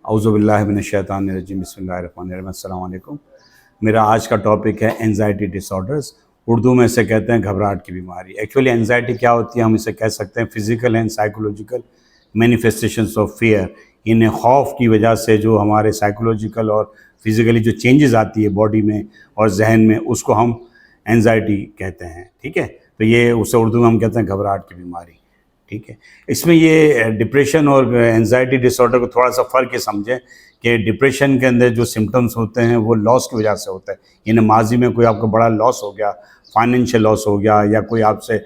औज़ुबिल्लाहि मिनश्शैतानिर्रजीम बिस्मिल्लाहिर्रहमानिर्रहीम अस्सलाम वालेकुम। मेरा आज का टॉपिक है एंजाइटी डिसऑर्डर्स। उर्दू में इसे कहते हैं घबराहट की बीमारी। एक्चुअली एंजाइटी क्या होती है, हम इसे कह सकते हैं physical and psychological manifestations of fear. इन खौफ की वजह से जो हमारे साइकोलॉजिकल और फिज़िकली जो चेंजेस आती है बॉडी में और जहन में, उसको हम एंजाइटी कहते हैं। ठीक है, तो ये उसे उर्दू में हम कहते हैं घबराहट की बीमारी। ठीक है, इसमें ये डिप्रेशन और एंजाइटी डिसऑर्डर को थोड़ा सा फ़र्क ये समझें कि डिप्रेशन के अंदर जो सिम्टम्स होते हैं वो लॉस की वजह से होता है। यानी माजी में कोई आपको बड़ा लॉस हो गया, फाइनेंशियल लॉस हो गया या कोई आपसे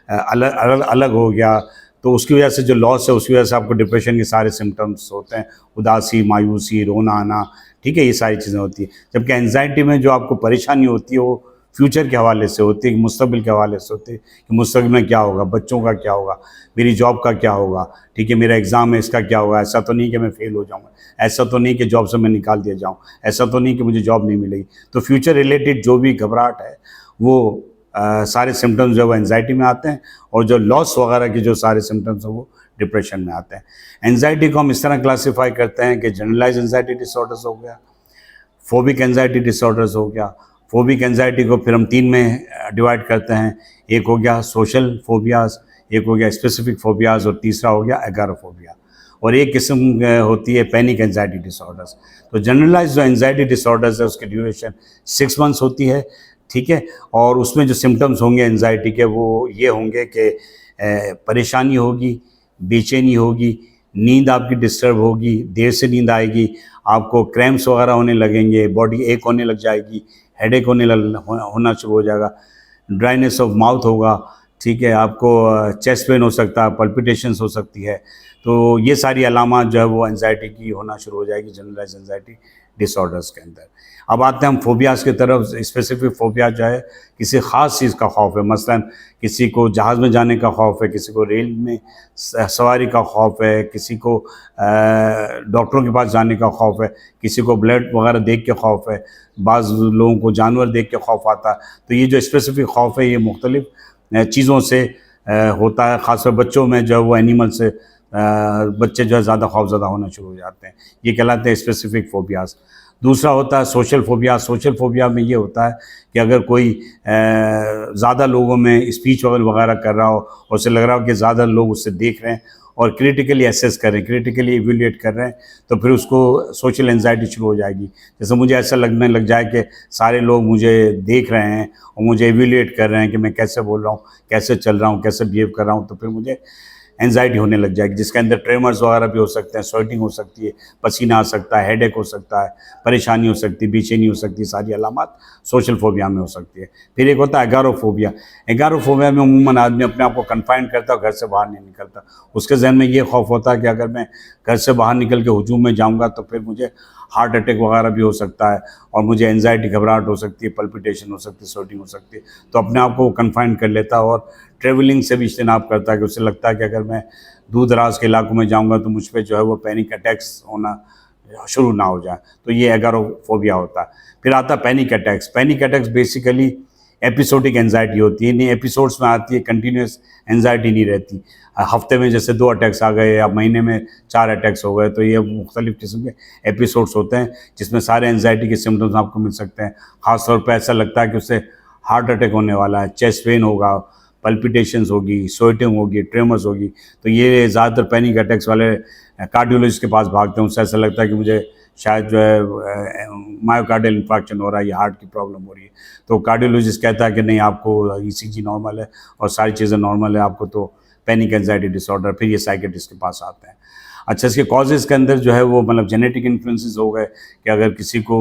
अलग अलग अलग हो गया, तो उसकी वजह से जो लॉस है उसकी वजह से आपको डिप्रेशन के सारे सिम्टम्स होते हैं, उदासी, मायूसी, रोना आना। ठीक है, ये सारी चीज़ें होती हैं। जबकि एंजाइटी में जो आपको परेशानी होती है वो फ्यूचर के हवाले से होती है, मुस्तकबिल के हवाले से होती है कि मुस्तकबिल में क्या होगा, बच्चों का क्या होगा, मेरी जॉब का क्या होगा। ठीक है, मेरा एग्ज़ाम है, इसका क्या होगा। ऐसा तो नहीं कि मैं फ़ेल हो जाऊँगा, ऐसा तो नहीं कि जॉब से मैं निकाल दिया जाऊँ, ऐसा तो नहीं कि मुझे जॉब नहीं मिलेगी। तो फ्यूचर रिलेटेड जो भी घबराहट है वो सारे सिम्टम्स जो है वो एंजाइटी में आते हैं, और जो लॉस वगैरह के जो सारे सिम्टम्स हैं वो डिप्रेशन में आते हैं। एंजाइटी को हम इस तरह क्लासीफाई करते हैं कि जनरलाइज एंजाइटी डिसऑर्डर्स हो गया, फोबिक एंजाइटी डिसऑर्डर्स हो गया। फोबिक एंजाइटी को फिर हम 3 में डिवाइड करते हैं। एक हो गया सोशल फोबियाज़, एक हो गया स्पेसिफिक फोबियाज़, और तीसरा हो गया एगारोफोबिया। और एक किस्म होती है पैनिक एंजाइटी डिसऑर्डर्स। तो जनरलाइज जो एंजाइटी डिसऑर्डर्स है उसकी ड्यूरेशन 6 मंथ्स होती है। ठीक है, और उसमें जो सिम्टम्स होंगे एंजाइटी के वो ये होंगे कि परेशानी होगी, बेचैनी होगी, नींद आपकी डिस्टर्ब होगी, देर से नींद आएगी, आपको क्रैम्प्स वगैरह होने लगेंगे, बॉडी एक होने लग जाएगी, हेडेक होना शुरू हो जाएगा, ड्राइनेस ऑफ माउथ होगा। ठीक है, आपको चेस्ट पेन हो सकता है, पल्पिटेशंस हो सकती है। तो ये सारी अलामात जो है वो एंजाइटी की होना शुरू हो जाएगी जनरलाइज एंजाइटी डिसऑर्डर्स के अंदर। अब आते हैं हम फोबियाज़ की तरफ। स्पेसिफिक फोबिया जो है किसी ख़ास चीज़ का खौफ है, मसलन किसी को जहाज़ में जाने का खौफ है, किसी को रेल में सवारी का खौफ है, किसी को डॉक्टरों के पास जाने का खौफ है, किसी को ब्लड वगैरह देख के खौफ है, बाज़ लोगों को जानवर देख के खौफ आता है। तो ये जो स्पेसिफिक खौफ है ये मुख्तलिफ चीज़ों से होता है। ख़ासकर बच्चों में जो है वो एनिमल से बच्चे जो है ज़्यादा खौफज़दा होना शुरू हो जाते हैं। ये कहलाते हैं स्पेसिफिक फोबियाज़। दूसरा होता है सोशल फोबिया। सोशल फोबिया में ये होता है कि अगर कोई ज़्यादा लोगों में स्पीच वगैरह कर रहा हो और उसे लग रहा हो कि ज़्यादा लोग उससे देख रहे हैं और क्रिटिकली एसेस कर रहे हैं, क्रिटिकली इवेल्युएट कर रहे हैं, तो फिर उसको सोशल एंजाइटी शुरू हो जाएगी। जैसे मुझे ऐसा लगने लग जाए कि सारे लोग मुझे देख रहे हैं और मुझे इवेल्युएट कर रहे हैं कि मैं कैसे बोल रहा हूँ, कैसे चल रहा हूँ, कैसे बिहेव कर रहा हूँ, तो फिर मुझे एंजाइटी होने लग जाएगी, जिसके अंदर ट्रेमर्स वगैरह भी हो सकते हैं, स्वेटिंग हो सकती है, पसीना आ सकता है, हेडेक हो सकता है, परेशानी हो सकती है, बेचैनी हो सकती है। सारी अलामात सोशल फोबिया में हो सकती है। फिर एक होता है एगारोफोबिया। एगारोफोबिया में अमूमन आदमी अपने आप को कन्फाइंड करता है और घर से बाहर नहीं निकलता। उसके जहन में ये खौफ होता है कि अगर मैं घर से बाहर निकल के हुजूम में जाऊँगा तो फिर मुझे हार्ट अटैक वगैरह भी हो सकता है, और मुझे एंजाइटी घबराहट हो सकती है, पल्पिटेशन हो सकती है, स्वेटिंग हो सकती है। तो अपने आप को वो कन्फाइंड कर लेता है और ट्रैवलिंग से भी इज्तनाब करता है कि उसे लगता है कि अगर मैं दूर दराज के इलाकों में जाऊंगा तो मुझ पे जो है वो पैनिक अटैक्स होना शुरू ना हो जाए। तो ये एगारोफोबिया होता है। फिर आता है panic attacks. Panic attacks basically episodic anxiety होती है, नहीं एपिसोड्स में आती है, कंटिन्यूस एंजाइटी नहीं रहती। हफ्ते में जैसे 2 अटैक्स आ गए या महीने में 4 अटैक्स हो गए, तो ये मुख्तलिफ किस्म के एपिसोड्स होते हैं जिसमें सारे एंजाइटी के सिम्टम्स आपको मिल सकते हैं। ख़ासतौर पर ऐसा लगता है कि उससे हार्ट अटैक होने वाला है, चेस्ट पेन होगा, पल्पिटेशंस होगी, स्वेटिंग होगी, ट्रेमर्स होगी। तो ये ज़्यादातर पैनिक अटैक्स वाले कार्डियोलॉजिस्ट के पास भागते हैं। उससे ऐसा लगता है कि मुझे शायद जो है मायोकार्डियल इंफार्क्शन हो रहा है या हार्ट की प्रॉब्लम हो रही है। तो कार्डियोलॉजिस्ट कहता है कि नहीं, आपको ईसीजी नॉर्मल है और सारी चीज़ें नॉर्मल है, आपको तो पैनिक एंजाइटी डिसऑर्डर। फिर ये साइकियाट्रिस्ट के पास आते हैं। अच्छा, इसके कॉजेज़ के अंदर जो है वो मतलब जेनेटिक इन्फ्लुएंसेस हो गए कि अगर किसी को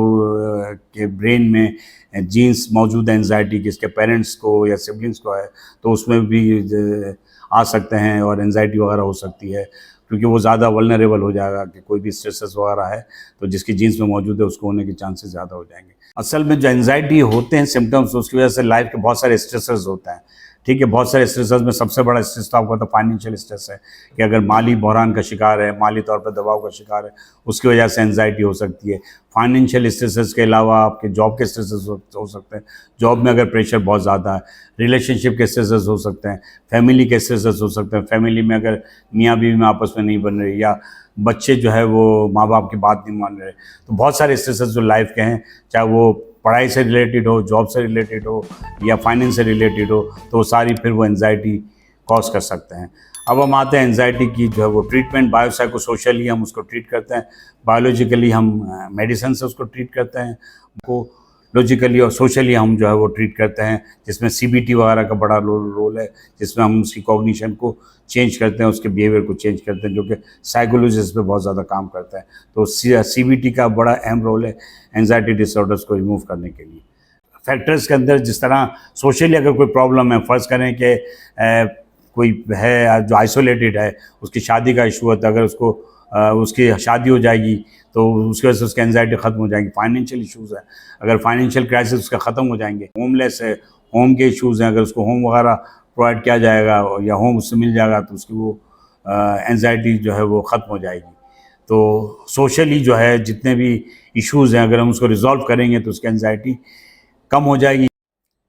के ब्रेन में जीन्स मौजूद है एंजाइटी की, इसके पेरेंट्स को या सिबलिंग्स को है, तो उसमें भी आ सकते हैं और एंजाइटी वगैरह हो सकती है, क्योंकि वो ज़्यादा वल्नरेबल हो जाएगा कि कोई भी स्ट्रेसेस वगैरह है तो जिसकी जीन्स में मौजूद है उसको होने के चांसेस ज़्यादा हो जाएंगे। असल में जो एंजाइटी होते हैं सिम्टम्स, उसकी वजह से लाइफ के बहुत सारे स्ट्रेसेस होते हैं। ठीक है। बहुत सारे स्ट्रेसेस में सबसे बड़ा स्ट्रेस तो आपका तो फाइनेंशियल स्ट्रेस है कि अगर माली बहरान का शिकार है, माली तौर पर दबाव का शिकार है, उसकी वजह से एंजाइटी हो सकती है। फाइनेंशियल स्ट्रेसेस के अलावा आपके जॉब के स्ट्रेसेस हो सकते हैं, जॉब में अगर प्रेशर बहुत ज़्यादा है, रिलेशनशिप के स्ट्रेसेस हो सकते हैं, फैमिली के स्ट्रेसेस हो सकते हैं, फैमिली में अगर मियाँ बीवी में आपस में नहीं बन रही, या बच्चे जो है वो माँ बाप की बात नहीं मान रहे, तो बहुत सारे स्ट्रेसेस जो लाइफ के हैं, चाहे वो पढ़ाई से रिलेटेड हो, जॉब से रिलेटेड हो, या फाइनेंस से रिलेटेड हो, तो वो सारी फिर वो एंजाइटी कॉज कर सकते हैं। अब हम आते हैं एंजाइटी की जो है वो ट्रीटमेंट। बायोसाइकोसोशली हम उसको ट्रीट करते हैं, बायोलॉजिकली हम मेडिसिन से उसको ट्रीट करते हैं, को लॉजिकली और सोशली हम जो है वो ट्रीट करते हैं, जिसमें सीबीटी वगैरह का बड़ा रोल है, जिसमें हम उसकी कॉग्निशन को चेंज करते हैं, उसके बिहेवियर को चेंज करते हैं, जो कि साइकोलॉजिस्ट पे बहुत ज़्यादा काम करता है। तो सीबीटी का बड़ा अहम रोल है एंजाइटी डिसऑर्डर्स को रिमूव करने के लिए। फैक्टर्स के अंदर जिस तरह सोशली अगर कोई प्रॉब्लम है, फ़र्ज़ करें कि कोई है जो आइसोलेटेड है, उसकी शादी का इशू होता है, अगर उसकी शादी हो जाएगी तो उसकी वजह से उसकी एंजाइटी ख़त्म हो जाएगी। फाइनेंशियल इश्यूज़ है, अगर फाइनेंशियल क्राइसिस उसका ख़त्म हो जाएंगे। होमलेस है, होम के इश्यूज़ हैं, अगर उसको होम वगैरह प्रोवाइड किया जाएगा या होम उससे मिल जाएगा तो उसकी वो एंजाइटी जो है वो ख़त्म हो जाएगी। तो सोशली जो है जितने भी इश्यूज़ हैं, अगर हम उसको रिजॉल्व करेंगे तो उसकी एंजाइटी कम हो जाएगी।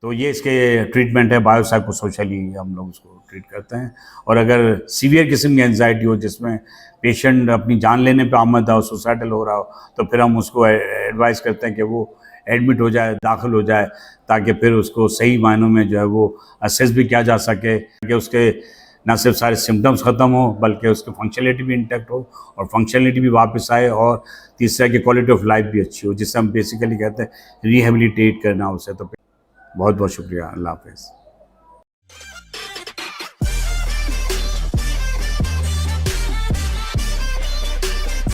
तो ये इसके ट्रीटमेंट है, बायोसाइकोसोशली हम लोग उसको ट्रीट करते हैं। और अगर सीवियर किस्म की एंजाइटी हो, जिसमें पेशेंट अपनी जान लेने पे आमद हो, सुसाइडल हो रहा हो, तो फिर हम उसको एडवाइस करते हैं कि वो एडमिट हो जाए, दाखिल हो जाए, ताकि फिर उसको सही मायनों में जो है वो असेस भी किया जा सके कि उसके ना सिर्फ सारे सिम्टम्स ख़त्म हो, बल्कि उसकी फंक्शनलिटी भी इंटैक्ट हो और फंक्शनलिटी भी वापस आए, और तीसरा कि क्वालिटी ऑफ लाइफ भी अच्छी हो, जिससे हम बेसिकली कहते हैं रिहेबिलिटेट करना उसे। तो बहुत बहुत शुक्रिया। अल्लाह हाफ़िज़।